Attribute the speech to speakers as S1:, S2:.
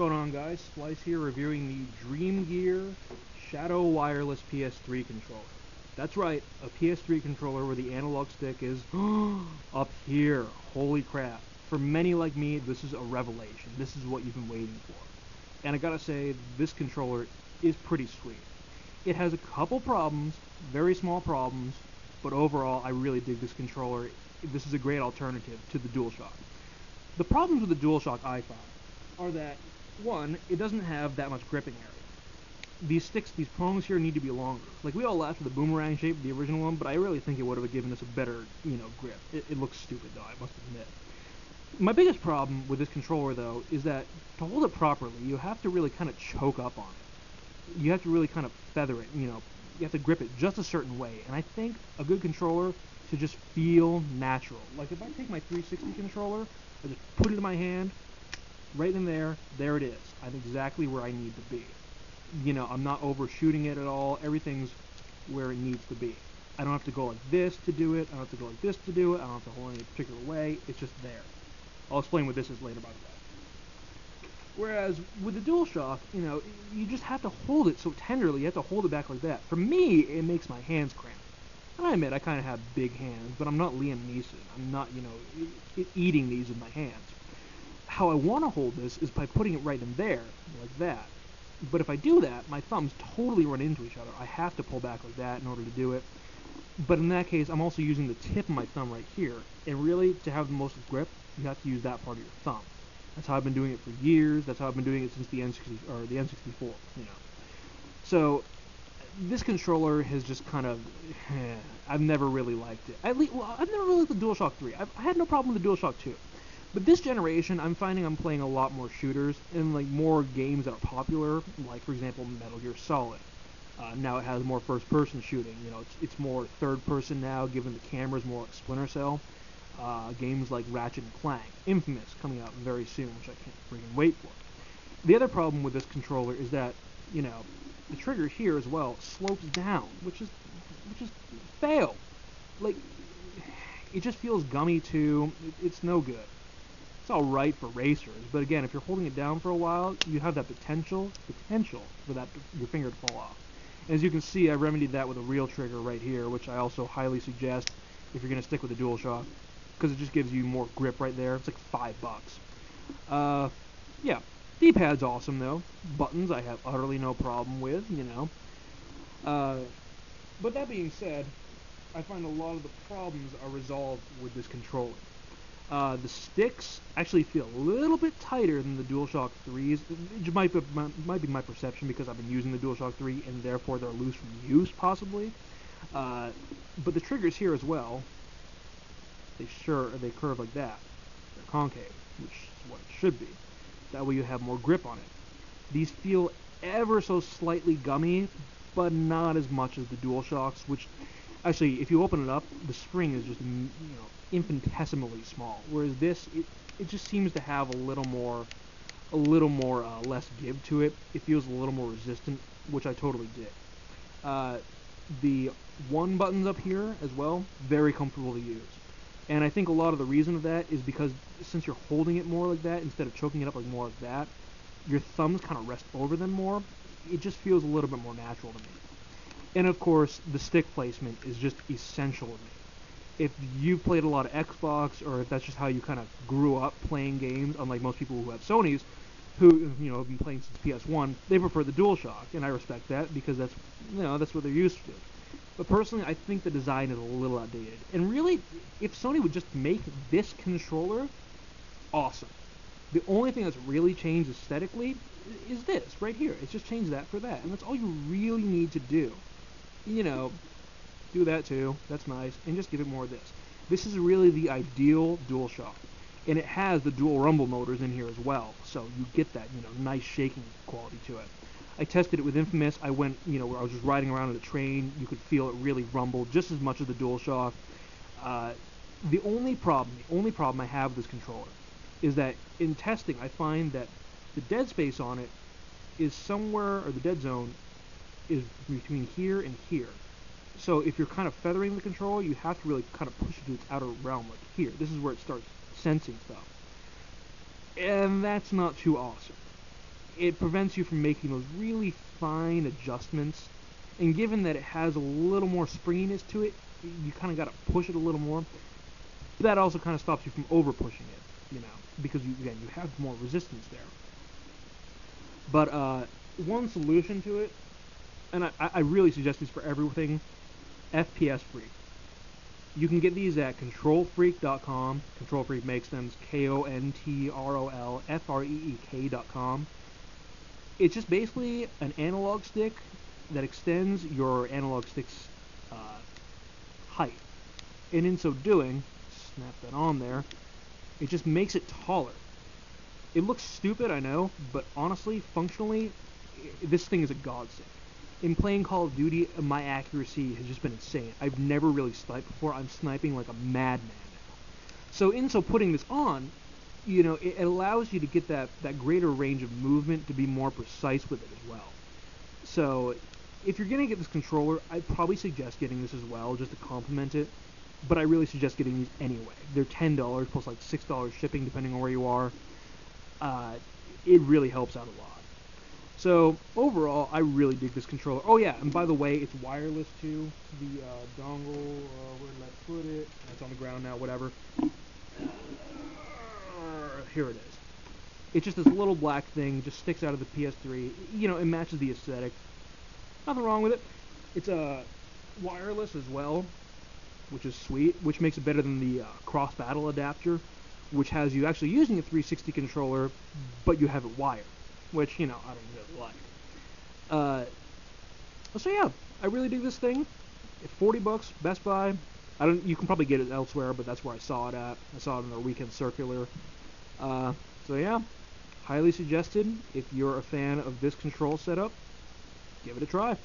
S1: going on, guys? Splice here, reviewing the Dream Gear Shadow Wireless PS3 controller. That's right, a PS3 controller where the analog stick is up here. Holy crap. For many like me, this is a revelation. This is what you've been waiting for. And I gotta say, this controller is pretty sweet. It has a couple problems, very small problems, but overall, I really dig this controller. This is a great alternative to the DualShock. The problems with the DualShock I found are that, one, it doesn't have that much gripping area. These sticks, these prongs here need to be longer. Like, we all laughed at the boomerang shape of the original one, but I really think it would have given us a better, grip. It looks stupid, though, I must admit. My biggest problem with this controller, though, is that to hold it properly, you have to really kind of choke up on it. You have to really kind of feather it, you have to grip it just a certain way. And I think a good controller should just feel natural. Like, if I take my 360 controller, I just put it in my hand, right in there it is. I'm exactly where I need to be. I'm not overshooting it at all. Everything's where it needs to be. I don't have to go like this to do it. I don't have to go like this to do it. I don't have to hold it any particular way. It's just there. I'll explain what this is later, by the way. Whereas with the DualShock, you just have to hold it so tenderly. You have to hold it back like that. For me, it makes my hands cramp. And I admit, I kind of have big hands, but I'm not Liam Neeson. I'm not, eating these with my hands. How I want to hold this is by putting it right in there, like that. But if I do that, my thumbs totally run into each other. I have to pull back like that in order to do it. But in that case, I'm also using the tip of my thumb right here. And really, to have the most grip, you have to use that part of your thumb. That's how I've been doing it for years. That's how I've been doing it since the N64, So, this controller has just kind of, I've never really liked it. I've never really liked the DualShock 3. I had no problem with the DualShock 2. But this generation, I'm finding I'm playing a lot more shooters and more games that are popular, like for example Metal Gear Solid. Now it has more first-person shooting. It's more third-person now, given the camera's more like Splinter Cell. Games like Ratchet and Clank, Infamous coming out very soon, which I can't freaking wait for. The other problem with this controller is that the trigger here as well slopes down, which is fail. Like, it just feels gummy too. It's no good. It's alright for racers, but again, if you're holding it down for a while, you have that potential for your finger to fall off. And as you can see, I remedied that with a real trigger right here, which I also highly suggest if you're going to stick with the DualShock, because it just gives you more grip right there. It's like $5. Yeah, D-pad's awesome though. Buttons I have utterly no problem with, But that being said, I find a lot of the problems are resolved with this controller. The sticks actually feel a little bit tighter than the DualShock 3s. It might be my perception because I've been using the DualShock 3 and therefore they're loose from use, possibly. But the triggers here as well, they curve like that. They're concave, which is what it should be. That way you have more grip on it. These feel ever so slightly gummy, but not as much as the DualShocks, which actually, if you open it up, the spring is just, infinitesimally small. Whereas this, it just seems to have a little more less give to it. It feels a little more resistant, which I totally dig. The one buttons up here as well, very comfortable to use. And I think a lot of the reason of that is because since you're holding it more like that instead of choking it up more like that, your thumbs kind of rest over them more. It just feels a little bit more natural to me. And of course, the stick placement is just essential to me. If you've played a lot of Xbox, or if that's just how you kind of grew up playing games, unlike most people who have Sonys, who have been playing since PS1, they prefer the DualShock, and I respect that because that's what they're used to. But personally, I think the design is a little outdated. And really, if Sony would just make this controller awesome. The only thing that's really changed aesthetically is this right here. It's just changed that for that, and that's all you really need to do. Do that too. That's nice, and just give it more of this. This is really the ideal DualShock, and it has the dual rumble motors in here as well, so you get that nice shaking quality to it. I tested it with Infamous. I went, where I was just riding around in a train. You could feel it really rumble just as much as the DualShock. The only problem I have with this controller is that in testing, I find that the dead space on it is somewhere, or the dead zone is between here and here. So if you're kind of feathering the controller, you have to really kind of push it to its outer realm, like here. This is where it starts sensing stuff. And that's not too awesome. it prevents you from making those really fine adjustments. And given that it has a little more springiness to it, you kind of got to push it a little more. That also kind of stops you from over pushing it, because you have more resistance there. But one solution to it, and I really suggest these for everything, FPS free. You can get these at controlfreak.com. Control Freak makes them. It's KONTROLFREEK.com. It's just basically an analog stick that extends your analog stick's height. And in so doing, snap that on there, it just makes it taller. It looks stupid, I know, but honestly, functionally, this thing is a godsend. In playing Call of Duty, my accuracy has just been insane. I've never really sniped before. I'm sniping like a madman now. So in so putting this on, it allows you to get that greater range of movement to be more precise with it as well. So if you're going to get this controller, I'd probably suggest getting this as well, just to complement it. But I really suggest getting these anyway. They're $10 plus like $6 shipping depending on where you are. It really helps out a lot. So overall, I really dig this controller. Oh yeah, and by the way, it's wireless too. The dongle, where did I put it? It's on the ground now, whatever. Here it is. It's just this little black thing, just sticks out of the PS3. It matches the aesthetic. Nothing wrong with it. It's wireless as well, which is sweet, which makes it better than the cross-battle adapter, which has you actually using a 360 controller, but you have it wired, which, I don't really like. So yeah, I really dig this thing. $40, Best Buy. You can probably get it elsewhere, but that's where I saw it at. I saw it in their weekend circular. So yeah, highly suggested. If you're a fan of this control setup, give it a try.